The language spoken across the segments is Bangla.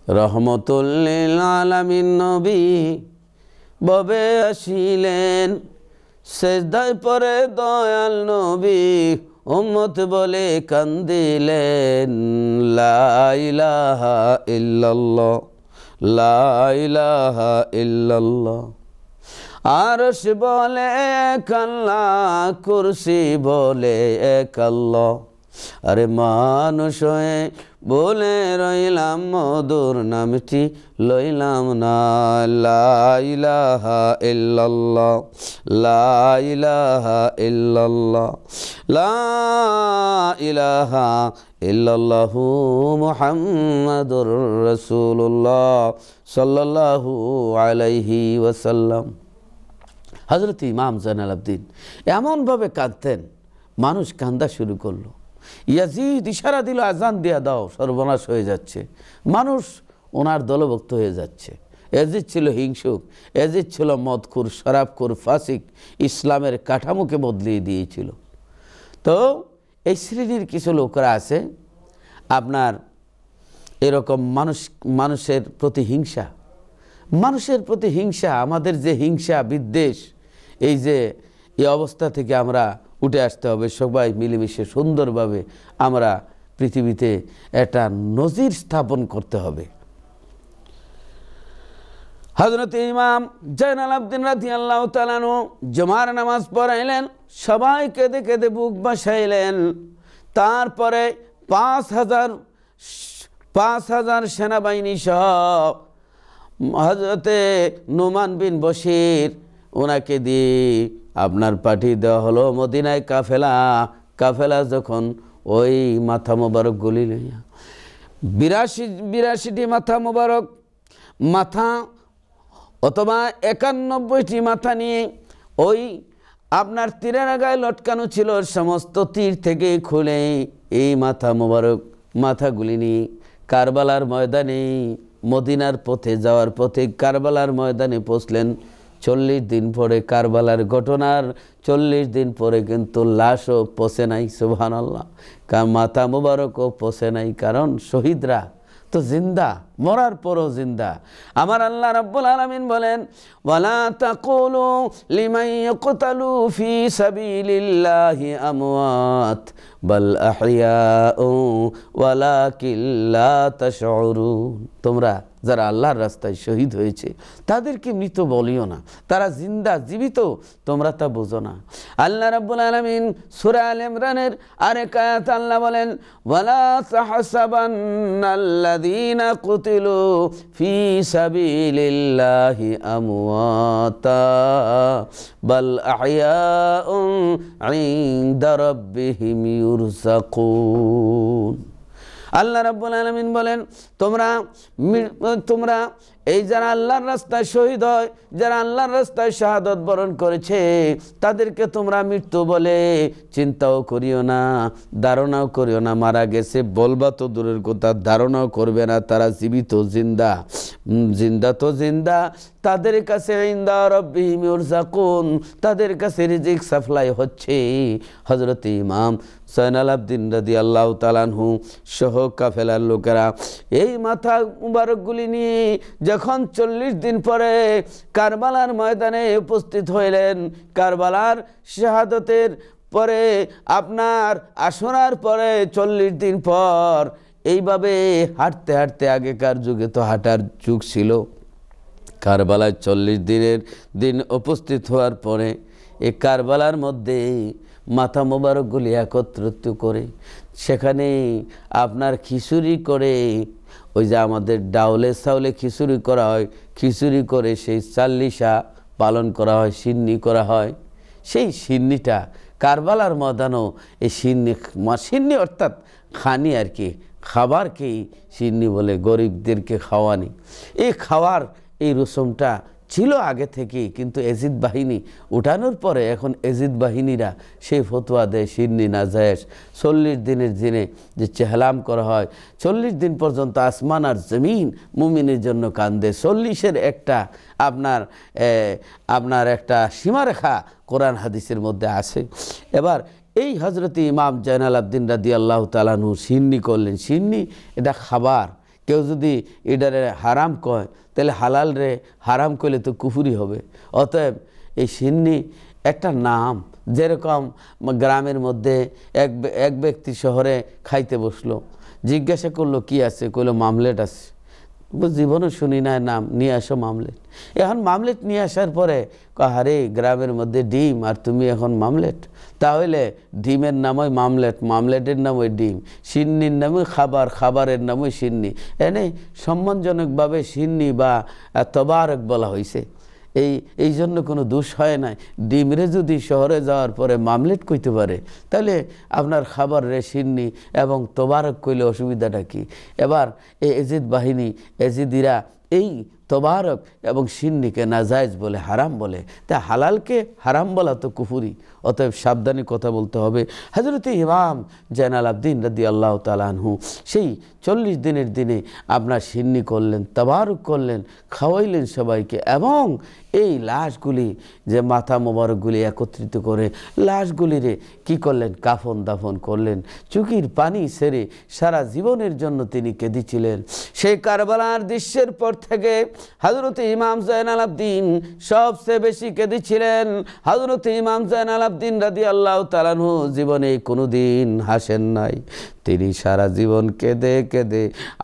রহমতুল লিল আলামিন নবী ববে আসিলেন, সেজদায় পড়ে দয়াল নবী উম্মত বলে কান্দিলেন। লা ইলাহা ইল্লাল্লাহ, লা ইলাহা ইল্লাল্লাহ। আরশ বলে এক আল্লাহ, কুরসি বলে এক আল্লাহ। আরে মানুষ হয়ে বলে রইলাম মধুর নামটি লইলাম না। লা ইলাহা ইল্লাল্লাহ, লা ইলাহা ইল্লাল্লাহ, লা ইলাহা ইল্লাল্লাহু মুহাম্মাদুর রাসূলুল্লাহ সাল্লাল্লাহু আলাইহি ওয়াসাল্লাম। হযরত ইমাম জয়নাল আবদিন এমনভাবে কাঁদতেন, মানুষ কান্দা শুরু করলো। ইয়াজিদ ইশারা দিল, আজান দিয়া দাও, সর্বনাশ হয়ে যাচ্ছে। মানুষ ওনার দলভুক্ত হয়ে যাচ্ছে। ইয়াজিদ ছিল হিংসুক, ইয়াজিদ ছিল মদখোর, শরাবখোর, ফাসিক, ইসলামের কাঠামোকে বদলিয়ে দিয়েছিল। তো এই শ্রেণীর কিছু লোকরা আছে আপনার এরকম মানুষের প্রতি হিংসা, মানুষের প্রতি হিংসা, আমাদের যে হিংসা বিদ্বেষ, এই যে এই অবস্থা থেকে আমরা উঠে আসতে হবে। সবাই মিলেমিশে সুন্দরভাবে আমরা পৃথিবীতে একটা নজির স্থাপন করতে হবে। হযরত ইমাম জয়নাল আবদিন রাদিয়াল্লাহু তাআলা আনহু জুমার নামাজ পড়াইলেন, সবাই কেঁদে কেঁদে বুক বাসাইলেন। তারপরে ৫,০০০ সেনাবাহিনী সহ হযরতে নুমান বিন বশির ওনাকে দিয়ে আপনার পাঠিয়ে দেওয়া হলো মদিনায় কাফেলা। কাফেলা যখন ওই মাথা মোবারক গুলি লইয়া ৮২টি মাথা মোবারক মাথা অথবা ৯১টি মাথা নিয়ে ওই আপনার তীরের গায়ে লটকানো ছিল, সমস্ত তীর থেকে খুলে এই মাথা মোবারক মাথাগুলি নিয়ে কারবালার ময়দানে, মদিনার পথে যাওয়ার পথে কারবালার ময়দানে পৌঁছলেন। ৪০ দিন পরে কারবালার ঘটনার ৪০ দিন পরে কিন্তু লাশও পচে নাই। সুবহানাল্লাহ, মাথা মুবারকও পচে নাই, কারণ শহীদরা তো জিন্দা, মরার পরও জিন্দা। আমার আল্লাহ রাব্বুল আলামিন বলেন, ওয়ালা তাকুলু লিমান ইয়াকতালু ফি সাবিলিল্লাহি আমওয়াত বাল আহইয়াউ ওয়ালাকিন লা তাশউরুন। তোমরা যারা আল্লাহর রাস্তায় শহীদ হয়েছে তাদেরকে মৃত বলিও না, তারা জিন্দা, জীবিত, তোমরা তা বুঝো না। আল্লাহ রাব্বুল আলামিন সূরা আলে ইমরানের আরেক আয়াত আল্লাহ বলেন, ওয়ালা তাহসাবান্নাল্লাযীনা কুতিলু ফি সাবিলিল্লাহি আমওয়াতা বাল আহইয়াউ ইনদা রাব্বিহিম ইউরযাকুন। আল্লাহ রাব্বুল আলামিন বলেন, তোমরা এই যারা আল্লাহর রাস্তায় শহীদ হয়, যারা আল্লাহর রাস্তায় শাহাদত বরণ করেছে, তাদেরকে তোমরা মৃত্যু বলে চিন্তাও করিও না, ধারণাও করিও না। মারা গেছে বলবা তো দূরের কথা, ধারণাও করবে না, তারা জীবিত, জিন্দা। জিন্দা তো জিন্দা, তাদের কাছে ইনদা রাব্বিহিম ইউরযাকুন, তাদের কাছে রিজিক সাপ্লাই হচ্ছে। হযরত ইমাম জয়নাল আবদিন রাদিয়াল্লাহু তাআলা আনহু সহ কাফেলার লোকেরা এই মাথা মুবারকগুলি নিয়ে যখন ৪০ দিন পরে কারবালার ময়দানে উপস্থিত হইলেন, কারবালার শাহাদতের পরে আপনার আশুরার পরে ৪০ দিন পর এইভাবে হাঁটতে হাঁটতে, আগেকার যুগে তো হাঁটার যুগ ছিল, কারবালায় ৪০ দিন উপস্থিত হওয়ার পরে এই কারবালার মধ্যে মাথা মোবারকগুলি একত্রিত করে সেখানে আপনার খিচুড়ি করে, ওই যে আমাদের ডাউলে চাউলে খিচুড়ি করা হয়, খিচুড়ি করে সেই চাল্লিশা পালন করা হয়, সিন্নি করা হয়। সেই সিন্নিটা কারবালার ময়দানও এই সিন্নি অর্থাৎ খানি আর কি, খাবারকেই সিন্নি বলে, গরিবদেরকে খাওয়ানি। এই খাওয়ার এই রসমটা ছিল আগে থেকেই, কিন্তু এজিদ বাহিনী উঠানোর পরে এখন এজিদ বাহিনীরা সেই ফতোয়া দেয় সিন্নি নাজায়েজ। ৪০ দিনের দিনে যে চেহলাম করা হয়, ৪০ দিন পর্যন্ত আসমান আর জমিন মুমিনের জন্য কান্দে। ৪০-এর একটা আপনার একটা সীমারেখা কোরআন হাদিসের মধ্যে আছে। এবার এই হযরত ইমাম জয়নাল আবদিন রাদিয়াল্লাহু তাআলা আনহু সিন্নি করলেন। সিন্নি এটা খাবার, কেউ যদি এটারে হারাম কয় তাহলে হালাল রে হারাম করলে তো কুফুরি হবে। অতএব এই সিন্নি একটা নাম, যেরকম গ্রামের মধ্যে এক ব্যক্তি শহরে খাইতে বসলো, জিজ্ঞাসা করলো কি আছে, কইলো মামলেট আছে। জীবনও শুনি না নাম, নিয়ে আসো মামলেট। এখন মামলেট নিয়ে আসার পরে আরে গ্রামের মধ্যে ডিম আর তুমি এখন মামলেট, তাহলে ডিমের নামই মামলেট, মামলেটের নামই ডিম, সিন্নির নামই খাবার, খাবারের নামই সিন্নি। এনে সম্মানজনকভাবে সিন্নি বা তবারক বলা হয়েছে। এই জন্য কোনো দোষ হয় না। ডিমরে যদি শহরে যাওয়ার পরে মামলেট কইতে পারে, তাহলে আপনার খাবার রে সিন্নি এবং তোবারক কইলে অসুবিধাটা কি? এবার এই এজিদ বাহিনী, এজিদিরা এই তোবারক এবং সিন্নিকে নাজায়েজ বলে, হারাম বলে। তা হালালকে হারাম বলা তো কুফুরি। অতএব সাবধানে কথা বলতে হবে। হযরত ইমাম জাইনাল আবদিন রাদিয়াল্লাহু তাআলা আনহু সেই 40 দিনের দিনে আপনার সিন্নি করলেন, তাবারুক করলেন, খাওয়াইলেন সবাইকে, এবং এই লাশগুলি যে মাথা মোবারকগুলি একত্রিত করে লাশগুলিরে কি করলেন, কাফন দাফন করলেন। চোখের পানি ছেড়ে সারা জীবনের জন্য তিনি কেঁদেছিলেন। সেই কারবালার দৃশ্যের পর থেকে হযরত ইমাম জাইনাল আবদিন সবচেয়ে বেশি কেঁদেছিলেন। হযরত ইমাম জাইনাল আবদিন রাদিয়াল্লাহু তাআলা আনহু জীবনে কোনোদিন হাসেন নাই। তিনি সারা জীবন কেঁদে কেঁদে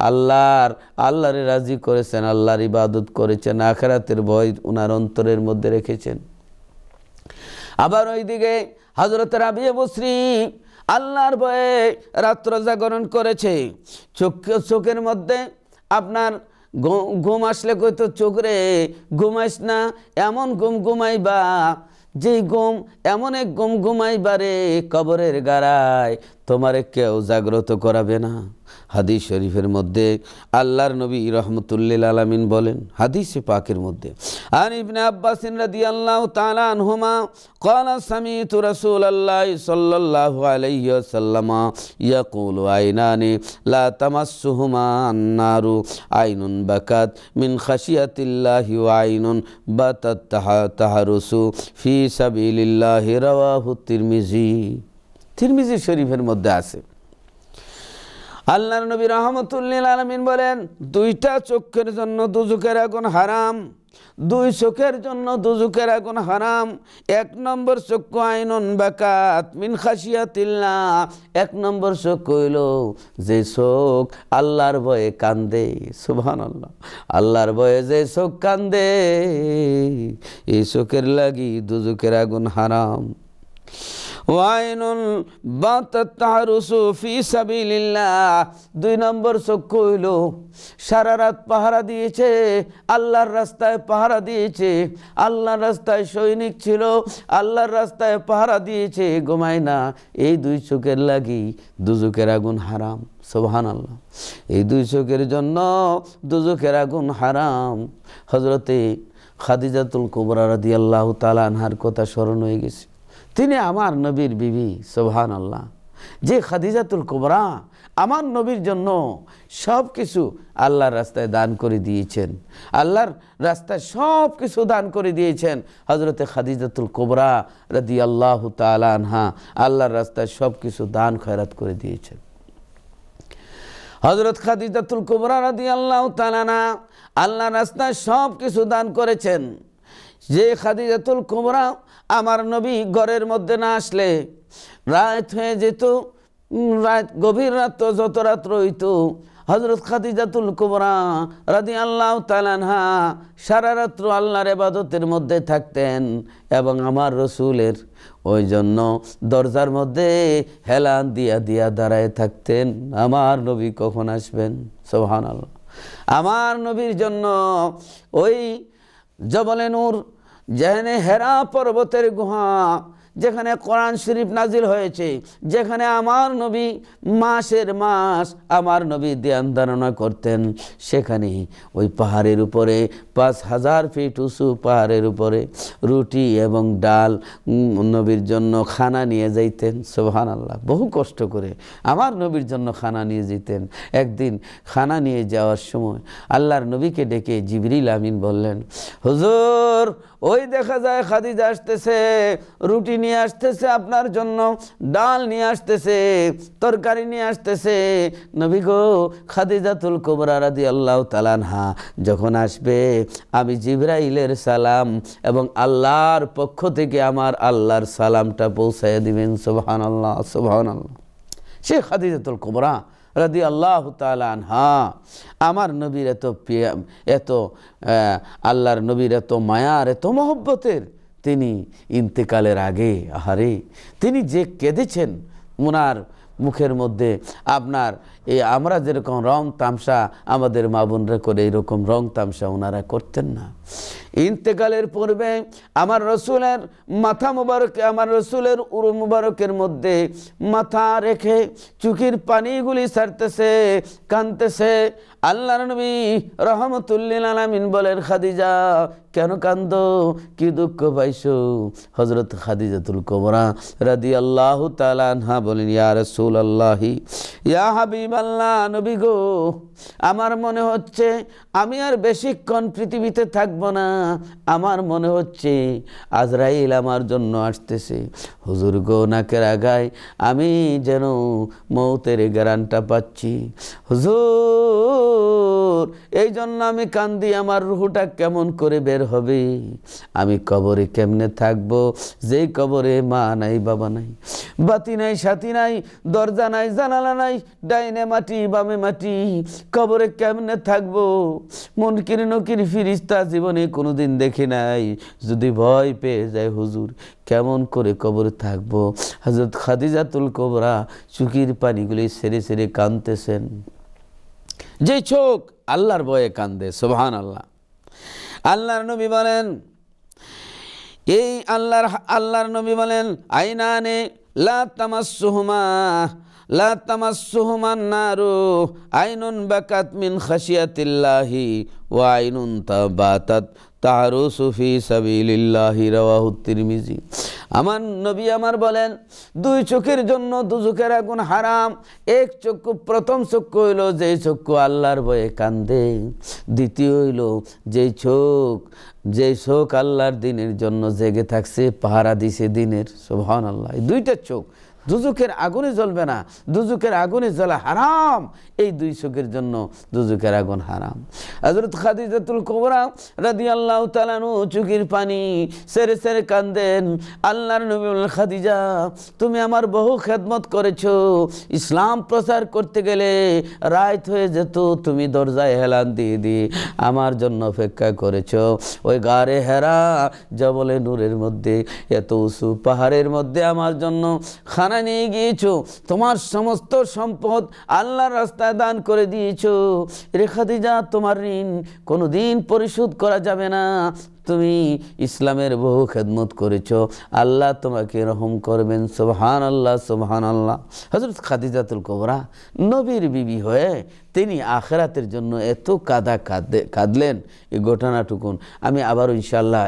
আল্লাহরে রাজি করেছেন, আল্লাহর ইবাদত করেছেন, আখিরাতের ভয় উনার অন্তরের মধ্যে রেখেছেন। আবার ওইদিকে হযরত রাবিয়া বসরি আল্লাহর ভয়ে রাত্র জাগরণ করেছে। চোখের মধ্যে আপনার ঘুম আসলে কইতো, চোখ রে ঘুমাইস না, এমন ঘুম ঘুমাইবা যেই ঘুম, এমন এক ঘুম ঘুমাইবা রে কবরের গাড়ায় তোমারে কেউ জাগ্রত করাবে না। হাদিস শরীফের মধ্যে আল্লাহর নবী রহমতুল্লিল আলামিন বলেন, হাদিসে পাকের মধ্যে, আন ইবনে আব্বাস রাদিয়াল্লাহু তাআলা আনহুমা ক্বালা সামিতু রাসূলুল্লাহি সাল্লাল্লাহু আলাইহি ওয়াসাল্লাম ইয়াকুলু আইনানি লা তামাসসুহুমা আন-নারু আইনুন বাকাত মিন খাশিয়াতিল্লাহি ওয়া আইনুন বাতাত তাহারুসু ফি সাবিলিল্লাহি। রাওয়াহু তিরমিজি। তিরমিজি শরীফের মধ্যে আছে। আল্লাহর নবী রাহমাতুল্লিল আলামিন বলেন, দুইটা চোখের জন্য দুজকের আগুন হারাম, দুই চোখের জন্য দুজকের আগুন হারাম। এক নম্বর চক্ষু আইনুন বাকাত মিন খাশিয়াতিল্লাহ, এক নম্বর চোখ হইল যে চোখ আল্লাহর ভয়ে কান্দে। সুবহানাল্লাহ। আল্লাহর ভয়ে যে চোখ কান্দে, এই চোখের লাগি দুজকের আগুন হারাম। ওয়াইনুল বাতাত তাহারুসু ফি সাবিলিল্লাহ, দুই নম্বর চক্ষু হইল সারা রাত পাহারা দিয়েছে, আল্লাহর রাস্তায় পাহারা দিয়েছে, আল্লাহর রাস্তায় সৈনিক ছিল, আল্লাহর রাস্তায় পাহারা দিয়েছে, ঘুমায় না। এই দুই চোখের লাগি দুজকের আগুন হারাম। সুবহানাল্লাহ। এই দুই চোখের জন্য দুজকের আগুন হারাম। হযরতে খাদিজাতুল কুবরা রাদিয়াল্লাহু তাআলা আনহার কথা স্মরণ হয়ে গেছে। তিনি আমার নবীর বিবি। সুবহানাল্লাহ। যে খাদিজাতুল কুবরা আমার নবীর জন্য সব কিছু আল্লাহর রাস্তায় দান করে দিয়েছেন, আল্লাহর রাস্তায় সব কিছু দান করে দিয়েছেন। হযরতে খাদিজাতুল কুবরা রাদিয়াল্লাহু তাআলা আনহা আল্লাহর রাস্তায় সব কিছু দান খয়রাত করে দিয়েছেন। হযরত খাদিজাতুল কুবরা রাদিয়াল্লাহু তাআলা আনহা আল্লাহর রাস্তায় সব কিছু দান করেছেন। যে খাদিজাতুল কুবরা আমার নবী ঘরের মধ্যে না আসলে রাত হয়ে যেত, রাত গভীর রাত, যত রাত রইত, হযরত খাদিজাতুল কুবরা রাদিয়াল্লাহু তাআলা আনহা সারা রাত্র আল্লাহর ইবাদতের মধ্যে থাকতেন এবং আমার রসুলের ওই জন্য দরজার মধ্যে হেলান দিয়া দিয়া দাঁড়ায় থাকতেন, আমার নবী কখন আসবেন। সুবহানাল্লাহ। আমার নবীর জন্য ওই জবলে নূর, যেখানে হেরা পর্বতের গুহা, যেখানে কোরআন শরীফ নাজিল হয়েছে, যেখানে আমার নবী মাসের মাস আমার নবী ধ্যান ধারণা করতেন, সেখানে ওই পাহাড়ের উপরে 5000 ফিট উঁচু পাহাড়ের উপরে রুটি এবং ডাল নবীর জন্য খানা নিয়ে যাইতেন। সুবহানাল্লাহ। বহু কষ্ট করে আমার নবীর জন্য খানা নিয়ে যেতেন। একদিন খানা নিয়ে যাওয়ার সময় আল্লাহর নবীকে ডেকে জিবরিল আমিন বললেন, হুজুর ওই দেখা যায় খাদিজা আসতেছে, রুটি নিয়ে আসতেছে আপনার জন্য, ডাল নিয়ে আসতেছে, তরকারি নিয়ে আসতেছে। নবী গো, খাদিজাতুল কুবরা রাদিয়াল্লাহু তাআলা আনহা যখন আসবে, আমি জিবরাইলের সালাম এবং আল্লাহর পক্ষ থেকে আমার আল্লাহর সালামটা পৌঁছায় দিবেন। সুবহানাল্লাহ, সুবহানাল্লাহ। সে খাদিজাতুল কুবরা রাদিয়াল্লাহু তাআলা আনহা আমার নবীর এত আল্লাহর নবীর এত মায়ার, এত মহব্বতের, তিনি ইন্তেকালের আগে আহারে তিনি যে কেঁদেছেন, ওনার মুখের মধ্যে আপনার এই আমরা যেরকম রং তামসা আমাদের মা বোনরা করে, এইরকম রং তামসা ওনারা করতেন না। ইন্তেকালের পূর্বে আমার রসুলের মাথা মুবারকে, আমার রসুলের উরু মুবারকের মধ্যে মাথা রেখে চোখের পানিগুলি ছাড়তেছে, কাঁদতেছে। আল্লাহর নবী রহমতুল্লিল আলামিন বলেন, খাদিজা কেন কান্দো, কি দুঃখ পাইছো? হযরত খাদিজাতুল কুবরা রাদিয়াল্লাহু তাআলা আনহা বলেন, ইয়া রাসূলুল্লাহি, ইয়া হাবিবাল্লাহ, নবী গো, আমার মনে হচ্ছে আমি আর বেশিক্ষণ পৃথিবীতে থাকবো না। আমার মনে হচ্ছে আজরাইল আমার জন্য আসতেছে। হুজুর গো, নাকের আগায় আমি যেন মৌতের গ্যারান্টা পাচ্ছি। হুজুর, এই জন্য আমি কান্দি, আমার রুহটা কেমন করে বের হবে? আমি কবরে কেমনে থাকবো, যেই কবরে মা নাই, বাবা নাই, বাতি নাই, সাথী নাই, দরজা নাই, জানালা নাই, ডাইনে মাটি বামে মাটি, কবরে কেমনে থাকবো? মুনকির নকির ফিরিস্তা জীবনে কোনোদিন দেখি নাই। যদি ভয় পেয়ে যায় হুজুর, কেমন করে কবরে থাকবো? হযরত খাদিজাতুল কুবরা চোখের পানিগুলি সেরে সেরে কাঁদতেছেন। যে চোখ আল্লাহর ভয়ে কান্দে, সুবহানাল্লাহ। আল্লাহর নবী বলেন, এই আল্লাহর নবী বলেন, আইনানে লা তামাসসুহুমা লা তামাসসুহুমান নারু, আইনুন বাকাত মিন খাশিয়াতিল্লাহি ওয়া আইনুন তাবাতাত তারুসু ফি সাবিলিল্লাহি, রাওয়াহু তিরমিজি। আমার নবী আমার বলেন, দুই চোখের জন্য দুজকের আগুন হারাম। এক চক্ষু, প্রথম চক্ষু হইল যেই চক্ষু আল্লাহর ভয়ে কান্দে। দ্বিতীয় হইল যেই চোখ আল্লাহর দিনের জন্য জেগে থাকছে, পাহারা দিছে দিনের। সুবহানাল্লাহ। এই দুইটা চোখ দুজকের আগুনে জ্বলবে না, দুজকের আগুনে জ্বলা হারাম। এই দুই চোখের জন্য দুজকের আগুন হারাম। হযরত খাদিজাতুল কুবরা রাদিয়াল্লাহু তাআলা আনহা চোখের পানি সেরে সেরে কান্দেন। আল্লাহর নবী বলেন, খাদিজা তুমি আমার বহু খেদমত করেছো, ইসলাম প্রচার করতে গেলে রাত হয়ে যেত, তুমি দরজায় হেলান দিয়ে দিয়ে আমার জন্য অপেক্ষা করেছো। ওই গারে হেরা জবলে নূরের মধ্যে, এত উঁচু পাহাড়ের মধ্যে আমার জন্য খানা নিয়ে গিয়েছো, তোমার সমস্ত সম্পদ আল্লাহর রাস্তায় দান করে দিয়েছো। রে খাদিজা, তোমার ঋণ কোনোদিন পরিশোধ করা যাবে না। তুমি ইসলামের বহু খেদমত করেছো, আল্লাহ তোমাকে রহম করবেন। সুবহানাল্লাহ, সুবহানাল্লাহ। হযরত খাদিজাতুল কুবরা নবীর বিবি হয়ে তিনি আখিরাতের জন্য এত কাঁদলেন। এই ঘটনাটুকুন আমি আবারও ইনশাআল্লাহ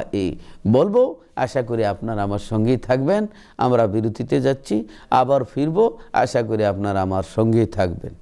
বলবো। আশা করি আপনারা আমার সঙ্গেই থাকবেন। আমরা বিরতিতে যাচ্ছি, আবার ফিরবো। আশা করি আপনারা আমার সঙ্গেই থাকবেন।